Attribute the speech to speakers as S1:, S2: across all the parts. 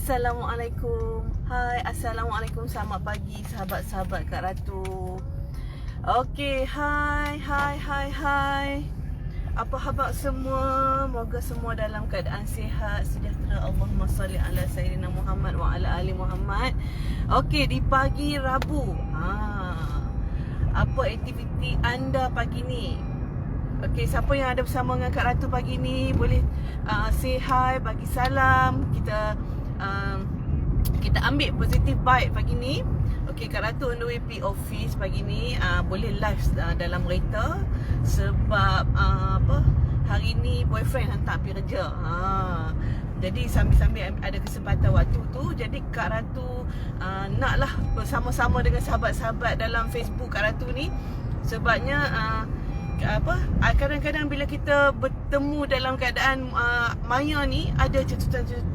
S1: Assalamualaikum. Hai, Assalamualaikum. Selamat pagi sahabat-sahabat Kak Ratu. Okey, hai. Apa khabar semua? Moga semua dalam keadaan sihat, sejahtera. Allahumma salli ala Sayyidina Muhammad wa ala ali Muhammad. Okey, di pagi Rabu. Apa aktiviti anda pagi ni? Okey, siapa yang ada bersama dengan Kak Ratu pagi ni boleh say hi, bagi salam. Kita ambil positive vibe pagi ni. Okey, Kak Ratu on the way pergi office pagi ni. Boleh live dalam kereta sebab hari ni boyfriend hantar pergi kerja. Jadi sambil-sambil ada kesempatan waktu tu, jadi Kak Ratu naklah bersama-sama dengan sahabat-sahabat dalam Facebook Kak Ratu ni. Sebabnya kadang-kadang bila kita bertemu dalam keadaan maya ni, ada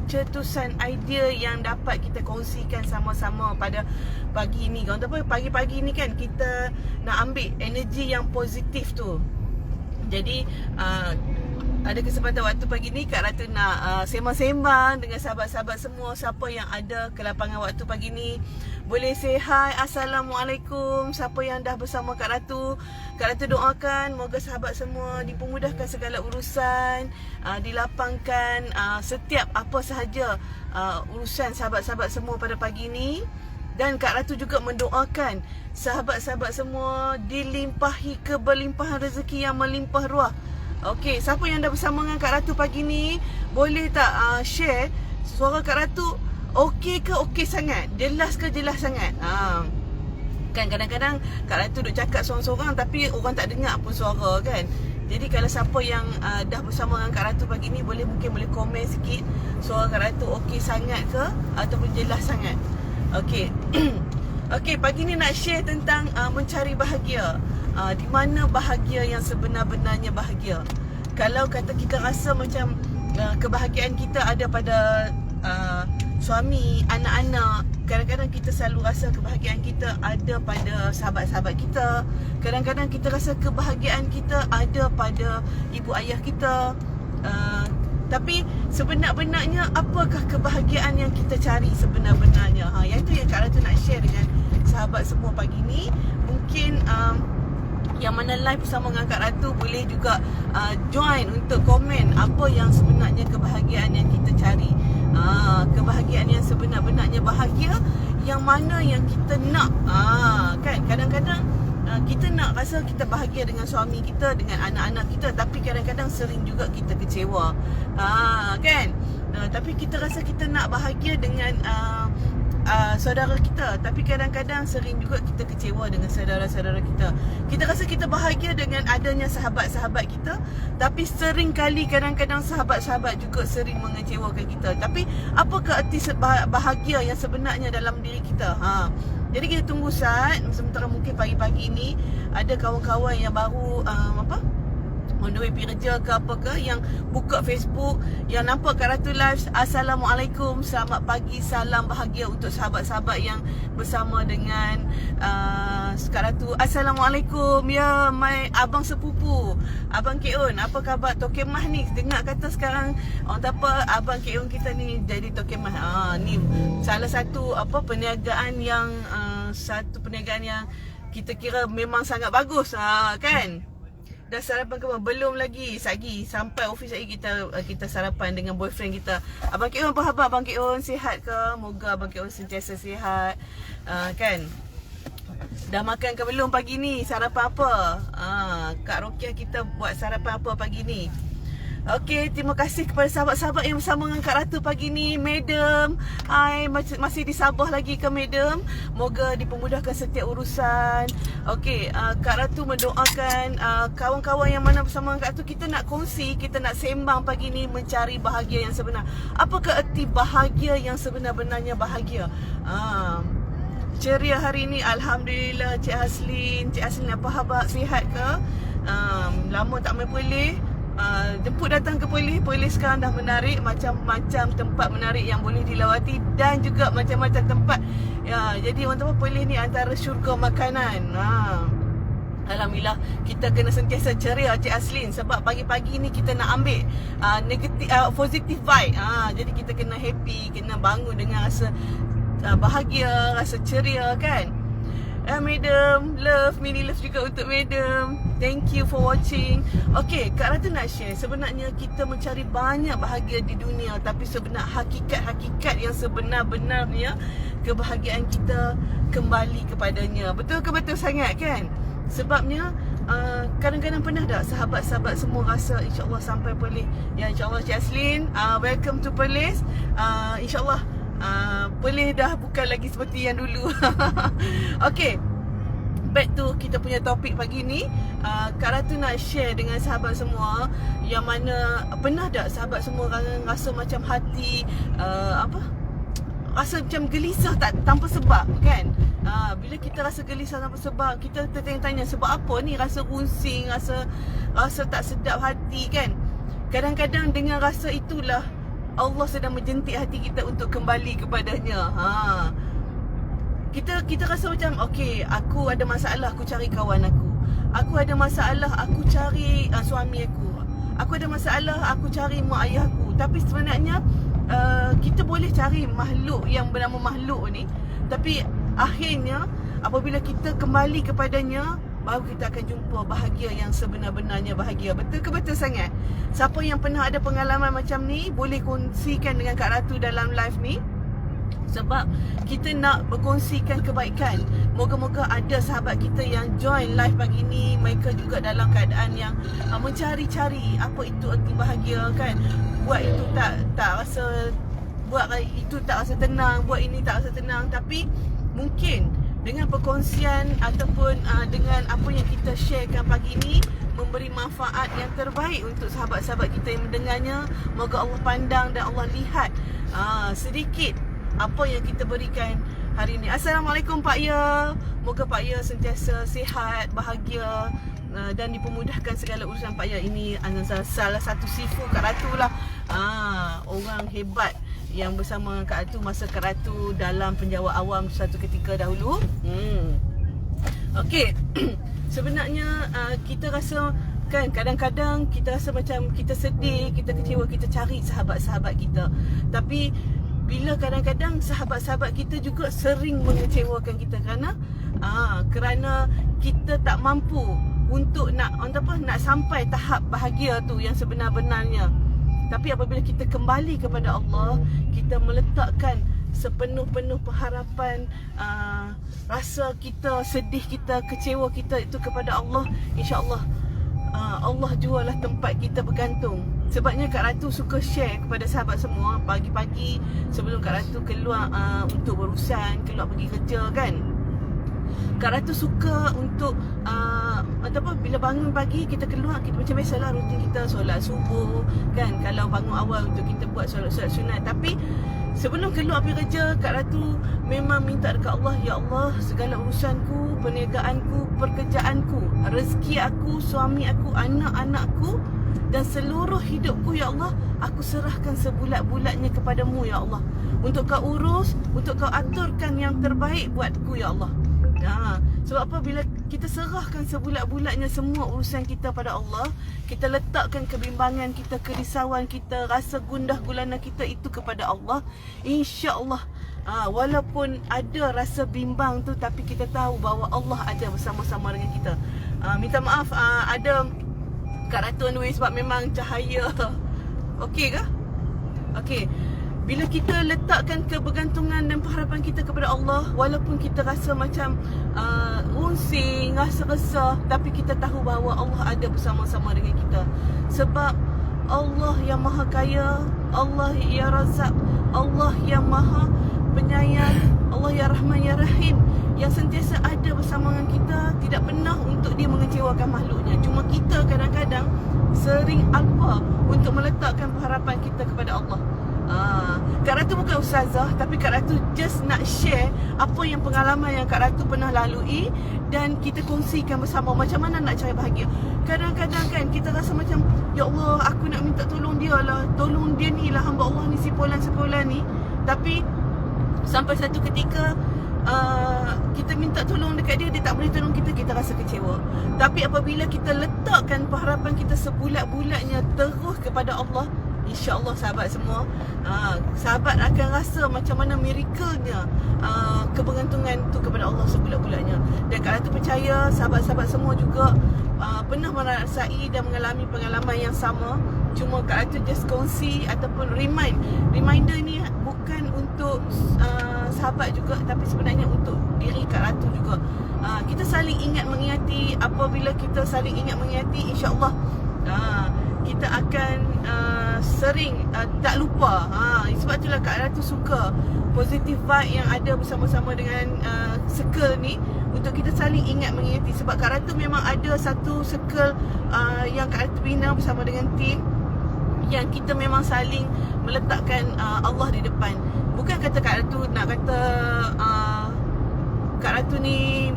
S1: cetusan idea yang dapat kita kongsikan sama-sama pada pagi ni. Kau tahu apa, pagi-pagi ni kan kita nak ambil energi yang positif tu. Jadi ada kesempatan waktu pagi ni Kak Ratu nak sembang-sembang dengan sahabat-sahabat semua. Siapa yang ada kelapangan waktu pagi ni boleh say hi, Assalamualaikum. Siapa yang dah bersama Kak Ratu doakan moga sahabat semua dipermudahkan segala urusan, dilapangkan setiap apa sahaja urusan sahabat-sahabat semua pada pagi ni. Dan Kak Ratu juga mendoakan sahabat-sahabat semua dilimpahi keberlimpahan rezeki yang melimpah ruah. Okey, siapa yang dah bersama dengan Kak Ratu pagi ni boleh tak share suara Kak Ratu okey ke okey sangat? Jelas ke jelas sangat? Kan kadang-kadang Kak Ratu duk cakap sorang-sorang tapi orang tak dengar pun suara kan. Jadi kalau siapa yang dah bersama dengan Kak Ratu pagi ni mungkin boleh komen sikit suara Kak Ratu okey sangat ke ataupun jelas sangat. Okey. Okey, pagi ni nak share tentang mencari bahagia. Di mana bahagia yang sebenar-benarnya bahagia. Kalau kata kita rasa macam kebahagiaan kita ada pada suami, anak-anak, kadang-kadang kita selalu rasa kebahagiaan kita ada pada sahabat-sahabat kita. Kadang-kadang kita rasa kebahagiaan kita ada pada ibu ayah kita. Tapi sebenar-benarnya apakah kebahagiaan yang kita cari sebenar-benarnya? Yang tu yang Kak Ratu nak share dengan sahabat semua pagi ni. Mungkin yang mana live bersama dengan Kak Ratu boleh juga join untuk komen apa yang sebenarnya kebahagiaan yang kita cari. Kebahagiaan yang sebenar-benarnya bahagia, yang mana yang kita nak. Kan kadang-kadang kita nak rasa kita bahagia dengan suami kita, dengan anak-anak kita, tapi kadang-kadang sering juga kita kecewa. Kan? Tapi kita rasa kita nak bahagia dengan saudara kita, tapi kadang-kadang sering juga kita kecewa dengan saudara-saudara kita. Kita rasa kita bahagia dengan adanya sahabat-sahabat kita, tapi sering kali kadang-kadang sahabat-sahabat juga sering mengecewakan kita. Tapi apakah erti bahagia yang sebenarnya dalam diri kita? Jadi kita tunggu saat, sementara mungkin pagi-pagi ni ada kawan-kawan yang baru on the way pergi kerja ke apa ke, yang buka Facebook, yang nampak Kak Ratu live. Assalamualaikum, selamat pagi, salam bahagia untuk sahabat-sahabat yang bersama dengan Kak Ratu. Assalamualaikum, ya my abang sepupu, Abang Keon, apa khabar? Tokemah ni, dengar kata sekarang orang tak apa, Abang Keon kita ni jadi Tokemah. Ni salah satu perniagaan yang perniagaan yang kita kira memang sangat bagus, kan? Dah sarapan ke apa? Belum lagi. Sagi sampai office lagi kita sarapan dengan boyfriend kita. Abang Keon, apa khabar Abang Keon? Sihat ke? Moga Abang Keon sentiasa sihat. Kan? Dah makan ke belum pagi ni? Sarapan apa? Kak Rokiah kita buat sarapan apa pagi ni? Okey, terima kasih kepada sahabat-sahabat yang bersama dengan Kak Ratu pagi ni. Madam, hai, masih di Sabah lagi ke Madam? Moga dipermudahkan setiap urusan. Okey, Kak Ratu mendoakan kawan-kawan yang mana bersama dengan Kak Ratu, kita nak kongsi, kita nak sembang pagi ni mencari bahagia yang sebenar. Apakah erti bahagia yang sebenar-benarnya bahagia? Ceria hari ni, Alhamdulillah. Cik Haslin apa khabar? Sihat ke? Lama tak main polis. Jemput datang ke polis sekarang dah menarik macam-macam tempat menarik yang boleh dilawati, dan juga macam-macam tempat jadi orang tahu polis ni antara syurga makanan. Alhamdulillah, kita kena sentiasa ceria Cik Aslin, sebab pagi-pagi ni kita nak ambil negatif positive vibe. Jadi kita kena happy, kena bangun dengan rasa bahagia, rasa ceria kan. Madam, love, mini love juga untuk Madam. Thank you for watching. Okay, Kak Ratu nak share. Sebenarnya kita mencari banyak bahagia di dunia, tapi hakikat yang sebenar-benarnya kebahagiaan kita kembali kepadanya. Betul ke betul sangat kan? Sebabnya kadang-kadang pernah tak sahabat-sahabat semua rasa insyaAllah sampai Perlis. Ya, insyaAllah Cik Aslin, welcome to Perlis. InsyaAllah Perlis dah bukan lagi seperti yang dulu. Okay, back to kita punya topik pagi ni. Kak Ratu nak share dengan sahabat semua yang mana pernah tak sahabat semua rasa macam hati rasa macam gelisah tanpa sebab kan. Bila kita rasa gelisah tanpa sebab, kita tertanya-tanya sebab apa ni, rasa runsing, rasa tak sedap hati kan. Kadang-kadang dengan rasa itulah Allah sedang menjentik hati kita untuk kembali kepadanya. Kita rasa macam okay, aku ada masalah, aku cari kawan aku. Aku ada masalah, aku cari suami aku. Aku ada masalah, aku cari mak ayah aku. Tapi sebenarnya kita boleh cari makhluk yang bernama makhluk ni, tapi akhirnya apabila kita kembali kepadanya, baru kita akan jumpa bahagia yang sebenar-benarnya bahagia. Betul ke betul sangat? Siapa yang pernah ada pengalaman macam ni, boleh kongsikan dengan Kak Ratu dalam live ni. Sebab kita nak berkongsikan kebaikan. Moga-moga ada sahabat kita yang join live pagi ni, mereka juga dalam keadaan yang mencari-cari apa itu erti bahagia kan. Buat itu tak rasa, buat itu tak rasa tenang, buat ini tak rasa tenang. Tapi mungkin dengan perkongsian ataupun dengan apa yang kita sharekan pagi ni memberi manfaat yang terbaik untuk sahabat-sahabat kita yang mendengarnya. Moga Allah pandang dan Allah lihat sedikit apa yang kita berikan hari ini. Assalamualaikum Pak Ya. Moga Pak Ya sentiasa sihat, bahagia dan dipermudahkan segala urusan Pak Ya. Ini salah satu sifu Kak Ratu lah. Orang hebat yang bersama Kak Ratu masa Kak Ratu dalam penjawat awam satu ketika dahulu. Okey. Sebenarnya kita rasa kan, kadang-kadang kita rasa macam kita sedih, kita kecewa, kita cari sahabat-sahabat kita. Tapi bila kadang-kadang sahabat-sahabat kita juga sering mengecewakan kita kerana kita tak mampu untuk nak sampai tahap bahagia tu yang sebenar-benarnya. Tapi apabila kita kembali kepada Allah, kita meletakkan sepenuh-penuh pengharapan, rasa kita sedih, kita kecewa kita itu kepada Allah, insya-Allah Allah jualah tempat kita bergantung. Sebabnya Kak Ratu suka share kepada sahabat semua pagi-pagi sebelum Kak Ratu keluar untuk berurusan, keluar pergi kerja kan. Kak Ratu suka untuk bila bangun pagi kita keluar, kita macam biasalah rutin kita solat subuh kan. Kalau bangun awal untuk kita buat solat-solat sunat. Tapi sebelum keluar pergi kerja, Kak Ratu memang minta dekat Allah, ya Allah, segala urusanku, perniagaanku, pekerjaanku, rezeki aku, suami aku, anak-anakku dan seluruh hidupku, ya Allah, aku serahkan sebulat-bulatnya kepadamu, ya Allah. Untuk kau urus, untuk kau aturkan yang terbaik buatku, ya Allah. Sebab apa? Bila kita serahkan sebulat-bulatnya semua urusan kita pada Allah, kita letakkan kebimbangan kita, kerisauan kita, rasa gundah gulana kita itu kepada Allah, insya-Allah walaupun ada rasa bimbang tu, tapi kita tahu bahawa Allah ada bersama-sama dengan kita. Minta maaf ada Kak Ratu on the way sebab memang cahaya. Okey ke? Okey. Bila kita letakkan kebergantungan dan pengharapan kita kepada Allah, walaupun kita rasa macam runsing, rasa resah, tapi kita tahu bahawa Allah ada bersama-sama dengan kita. Sebab Allah yang Maha Kaya, Allah yang Razak, Allah yang Maha Penyayang, Allah yang Rahman yang Rahim, yang sentiasa ada bersama dengan kita, tidak pernah untuk dia mengecewakan makhluknya. Cuma kita kadang-kadang sering alpa untuk meletakkan pengharapan kita kepada Allah. Kak Ratu bukan ustazah, tapi Kak Ratu just nak share apa yang pengalaman yang Kak Ratu pernah lalui dan kita kongsikan bersama macam mana nak cari bahagia. Kadang-kadang kan kita rasa macam, ya Allah, aku nak minta tolong dia lah, tolong dia ni lah, hamba Allah ni, si Polan ni. Tapi sampai satu ketika kita minta tolong dekat dia, dia tak boleh tolong kita, kita rasa kecewa. Tapi apabila kita letakkan pengharapan kita sebulat-bulatnya terus kepada Allah, InsyaAllah sahabat semua, sahabat akan rasa macam mana miracle-nya kebergantungan tu kepada Allah sebulat-bulatnya. Dan Kak Ratu percaya sahabat-sahabat semua juga pernah merasai dan mengalami pengalaman yang sama. Cuma Kak Ratu just kongsi ataupun reminder ni bukan untuk sahabat juga, tapi sebenarnya untuk diri Kak Ratu juga. Kita saling ingat mengingati. Apabila kita saling ingat mengingati, insyaAllah kita akan sering tak lupa. Sebab itulah Kak Ratu suka positive vibe yang ada bersama-sama dengan circle ni, untuk kita saling ingat mengingati. Sebab Kak Ratu memang ada satu circle yang Kak Ratu bina bersama dengan tim, yang kita memang saling meletakkan Allah di depan. Bukan kata Kak Ratu nak kata Kak Ratu ni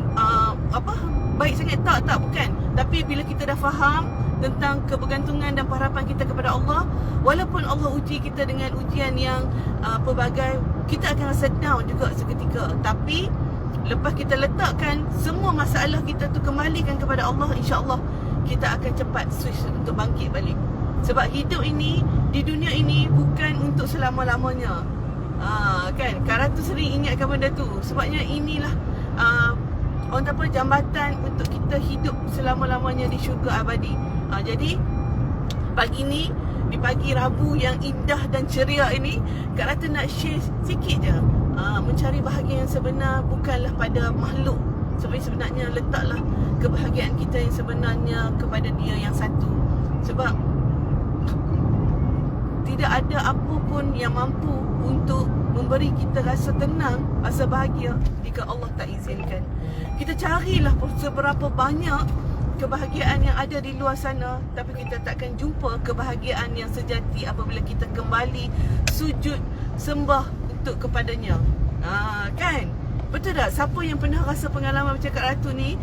S1: baik sangat, tak bukan. Tapi bila kita dah faham tentang kebergantungan dan pengharapan kita kepada Allah, walaupun Allah uji kita dengan ujian yang pelbagai, kita akan rasa down juga seketika. Tapi lepas kita letakkan semua masalah kita tu, kembalikan kepada Allah, insyaAllah kita akan cepat switch untuk bangkit balik. Sebab hidup ini, di dunia ini bukan untuk selama-lamanya. Kan Kak Ratu sering ingatkan benda tu. Sebabnya inilah orang tak apa, jambatan untuk kita hidup selama-lamanya di syurga abadi. Jadi pagi ni, di pagi Rabu yang indah dan ceria ini, Kak Ratu nak share sikit je. Mencari bahagia yang sebenar bukanlah pada makhluk. Sebenarnya letaklah kebahagiaan kita yang sebenarnya kepada Dia yang satu. Sebab tidak ada apa pun yang mampu untuk memberi kita rasa tenang, rasa bahagia jika Allah tak izinkan. Kita carilah seberapa banyak kebahagiaan yang ada di luar sana, tapi kita takkan jumpa kebahagiaan yang sejati apabila kita kembali sujud sembah untuk kepadanya. Kan? Betul tak? Siapa yang pernah rasa pengalaman macam Kak Ratu ni,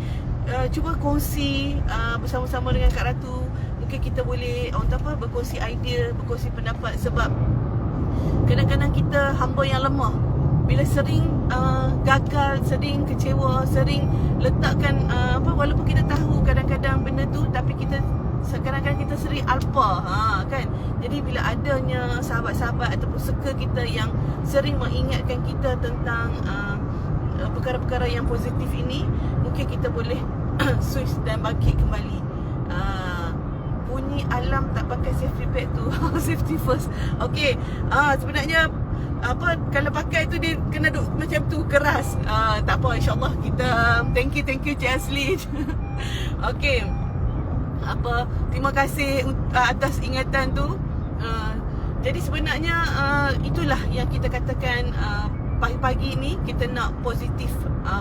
S1: cuba kongsi bersama-sama dengan Kak Ratu. Mungkin kita boleh berkongsi idea, berkongsi pendapat. Sebab kadang-kadang kita hamba yang lemah. Bila sering gagal, sering kecewa, sering letakkan walaupun kita tahu kadang-kadang benda tu, tapi kadang-kadang kita sering alpa, kan. Jadi bila adanya sahabat-sahabat ataupun circle kita yang sering mengingatkan kita tentang perkara-perkara yang positif ini, mungkin kita boleh switch dan bangkit kembali. Bunyi alam tak pakai safety bag tu safety first. Okay, sebenarnya kalau pakai tu dia kena duk macam tu keras. Tak apa, insyaAllah kita thank you Cik Asli. Okay, terima kasih atas ingatan tu. Jadi sebenarnya itulah yang kita katakan, pagi-pagi ni kita nak positif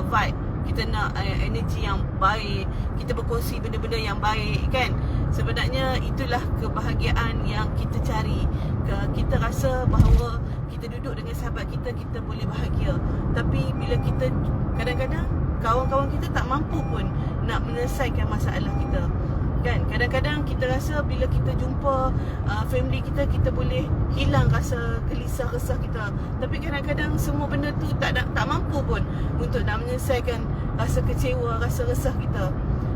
S1: vibe, kita nak energi yang baik, kita berkongsi benda-benda yang baik, kan. Sebenarnya itulah kebahagiaan yang kita cari. Kita rasa bahawa kita duduk dengan sahabat kita, kita boleh bahagia. Tapi bila kita, kadang-kadang kawan-kawan kita tak mampu pun nak menyelesaikan masalah kita, kan. Kadang-kadang kita rasa bila kita jumpa family kita, kita boleh hilang rasa gelisah, resah kita. Tapi kadang-kadang semua benda tu tak mampu pun untuk nak menyelesaikan rasa kecewa, rasa resah kita.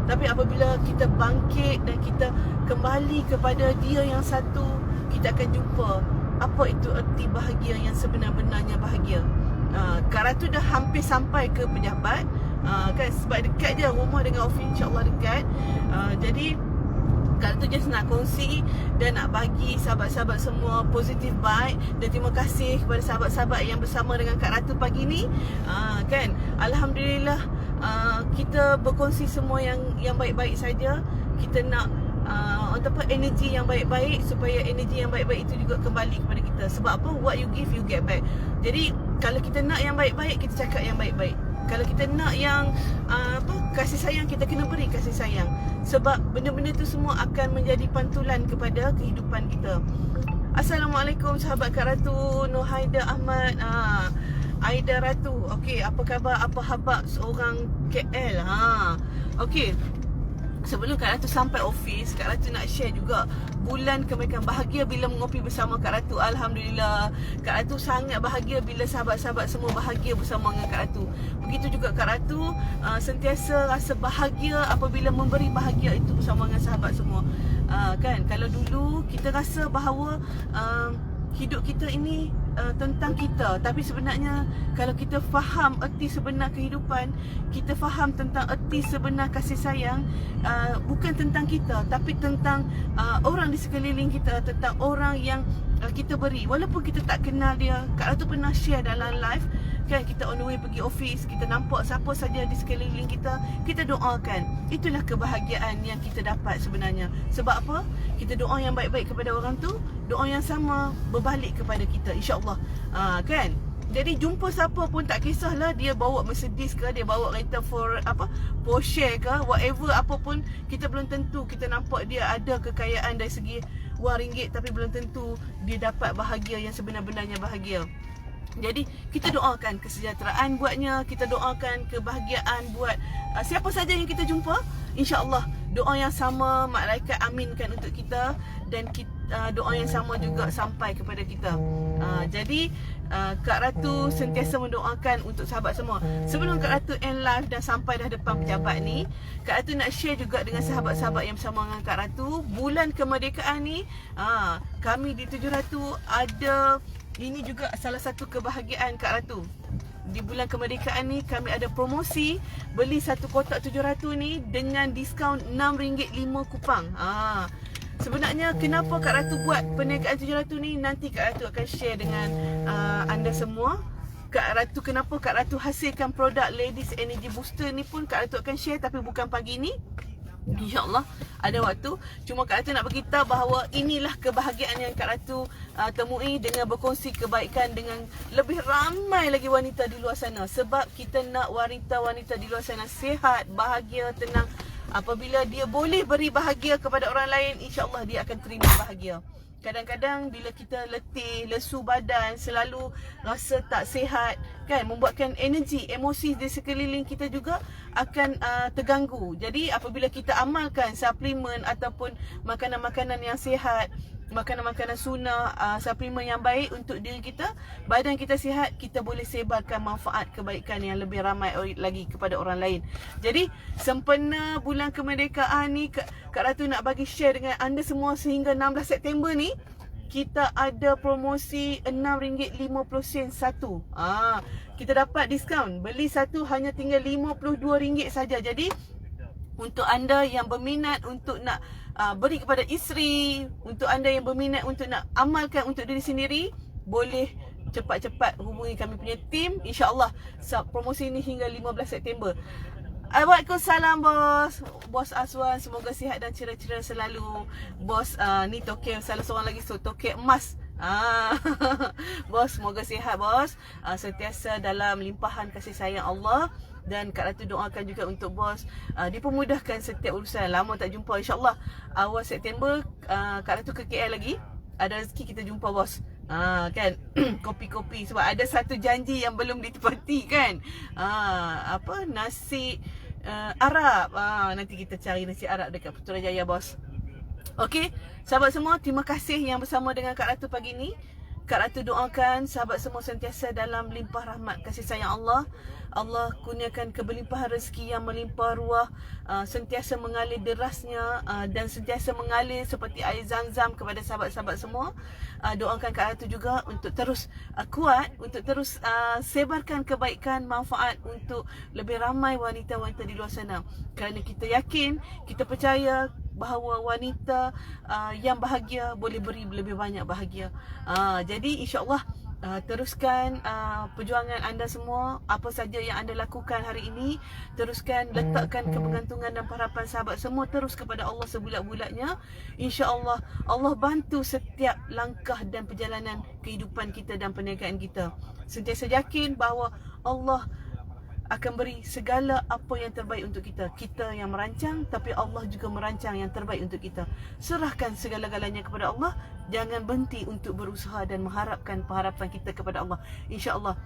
S1: Tapi apabila kita bangkit dan kita kembali kepada Dia yang satu, kita akan jumpa apa itu erti bahagia yang sebenar-benarnya bahagia. Kak Ratu dah hampir sampai ke pejabat, kan, sebab dekat je rumah dengan office, insyaAllah dekat. Jadi Kak Ratu just nak kongsi dan nak bagi sahabat-sahabat semua positive vibe. Dan terima kasih kepada sahabat-sahabat yang bersama dengan Kak Ratu pagi ni, kan. Alhamdulillah, kita berkongsi semua yang baik-baik saja. Kita nak energi yang baik-baik, supaya energi yang baik-baik itu juga kembali kepada kita. Sebab apa? What you give, you get back. Jadi kalau kita nak yang baik-baik, kita cakap yang baik-baik. Kalau kita nak yang kasih sayang, kita kena beri kasih sayang. Sebab benda-benda tu semua akan menjadi pantulan kepada kehidupan kita. Assalamualaikum sahabat Kak Ratu, Nurhaida Ahmad, Aida Ratu. Okey, apa khabar? Apa khabar seorang KL? Okey, sebelum Kak Ratu sampai office, Kak Ratu nak share juga bulan kebaikan bahagia bila mengopi bersama Kak Ratu. Alhamdulillah, Kak Ratu sangat bahagia bila sahabat-sahabat semua bahagia bersama dengan Kak Ratu. Begitu juga Kak Ratu sentiasa rasa bahagia apabila memberi bahagia itu bersama dengan sahabat semua. Kan kalau dulu kita rasa bahawa hidup kita ini tentang kita, tapi sebenarnya kalau kita faham erti sebenar kehidupan, kita faham tentang erti sebenar kasih sayang, bukan tentang kita tapi tentang orang di sekeliling kita, tentang orang yang kita beri. Walaupun kita tak kenal dia, Kak Ratu pernah share dalam live kan, kita on the way pergi office, kita nampak siapa saja di sekeliling kita, kita doakan. Itulah kebahagiaan yang kita dapat sebenarnya. Sebab apa? Kita doa yang baik-baik kepada orang tu, doa yang sama berbalik kepada kita, insya-Allah. Kan? Jadi jumpa siapa pun tak kisahlah dia bawa Mercedes ke, dia bawa kereta Porsche ke, whatever apa pun, kita belum tentu kita nampak dia ada kekayaan dari segi wang ringgit, tapi belum tentu dia dapat bahagia yang sebenar-benarnya bahagia. Jadi kita doakan kesejahteraan buatnya, kita doakan kebahagiaan buat siapa saja yang kita jumpa. InsyaAllah doa yang sama malaikat aminkan untuk kita, dan doa yang sama juga sampai kepada kita. Jadi Kak Ratu sentiasa mendoakan untuk sahabat semua. Sebelum Kak Ratu end live dan sampai dah depan pejabat ni, Kak Ratu nak share juga dengan sahabat-sahabat yang bersama dengan Kak Ratu. Bulan kemerdekaan ni, kami di 7 Ratu ada, ini juga salah satu kebahagiaan Kak Ratu. Di bulan kemerdekaan ni kami ada promosi beli satu kotak 700 ni dengan diskaun RM6.5 kupang. Sebenarnya kenapa Kak Ratu buat perniagaan 700 ni, nanti Kak Ratu akan share dengan anda semua. Kak Ratu, kenapa Kak Ratu hasilkan produk Ladies Energy Booster ni pun Kak Ratu akan share, tapi bukan pagi ni. InsyaAllah ada waktu. Cuma Kak Ratu nak beritahu bahawa inilah kebahagiaan yang Kak Ratu temui dengan berkongsi kebaikan dengan lebih ramai lagi wanita di luar sana. Sebab kita nak wanita-wanita di luar sana sihat, bahagia, tenang. Apabila dia boleh beri bahagia kepada orang lain, insyaAllah dia akan terima bahagia. Kadang-kadang bila kita letih, lesu badan, selalu rasa tak sihat, kan, membuatkan energi, emosi di sekeliling kita juga akan terganggu. Jadi apabila kita amalkan suplemen ataupun makanan-makanan yang sihat, makanan-makanan sunnah, suplemen yang baik untuk diri kita, badan kita sihat, kita boleh sebarkan manfaat kebaikan yang lebih ramai lagi kepada orang lain. Jadi sempena bulan kemerdekaan ni, Kak Ratu nak bagi share dengan anda semua sehingga 16 September ni kita ada promosi RM6.50 satu. Kita dapat diskaun. Beli satu hanya tinggal RM52 saja. Jadi untuk anda yang berminat untuk nak beri kepada isteri, untuk anda yang berminat untuk nak amalkan untuk diri sendiri, boleh cepat-cepat hubungi kami punya tim. InsyaAllah promosi ini hingga 15 September. Waalaikumsalam bos. Bos Aswan, semoga sihat dan ceria-ceria selalu. Bos ni tokek, salah seorang lagi tokek emas. Bos, semoga sihat bos. Sentiasa dalam limpahan kasih sayang Allah. Dan Kak Ratu doakan juga untuk bos dipermudahkan setiap urusan. Lama tak jumpa, insyaAllah awal September Kak Ratu ke KL lagi. Ada rezeki kita jumpa bos. Kan, kopi-kopi. Sebab ada satu janji yang belum ditepati kan. Nasi Arab. Nanti kita cari nasi Arab dekat Putrajaya bos. Okey, sahabat semua, terima kasih yang bersama dengan Kak Ratu pagi ni. Kak Ratu doakan sahabat semua sentiasa dalam limpah rahmat kasih sayang Allah. Allah kurniakan keberlimpahan rezeki yang melimpah ruah, sentiasa mengalir derasnya dan sentiasa mengalir seperti air zam-zam kepada sahabat-sahabat semua. Doakan Kak Ratu juga untuk terus kuat, untuk terus sebarkan kebaikan, manfaat untuk lebih ramai wanita-wanita di luar sana. Kerana kita yakin, kita percaya bahawa wanita yang bahagia boleh beri lebih banyak bahagia. Jadi insyaAllah teruskan perjuangan anda semua. Apa saja yang anda lakukan hari ini, teruskan letakkan kebergantungan dan harapan sahabat semua terus kepada Allah sebulat-bulatnya. InsyaAllah Allah bantu setiap langkah dan perjalanan kehidupan kita dan perniagaan kita. Sentiasa yakin bahawa Allah akan beri segala apa yang terbaik untuk kita. Kita yang merancang, tapi Allah juga merancang yang terbaik untuk kita. Serahkan segala-galanya kepada Allah. Jangan berhenti untuk berusaha dan mengharapkan pengharapan kita kepada Allah. InsyaAllah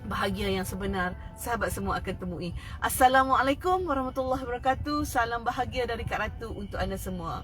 S1: bahagia yang sebenar sahabat semua akan temui. Assalamualaikum warahmatullahi wabarakatuh. Salam bahagia dari Kak Ratu untuk anda semua.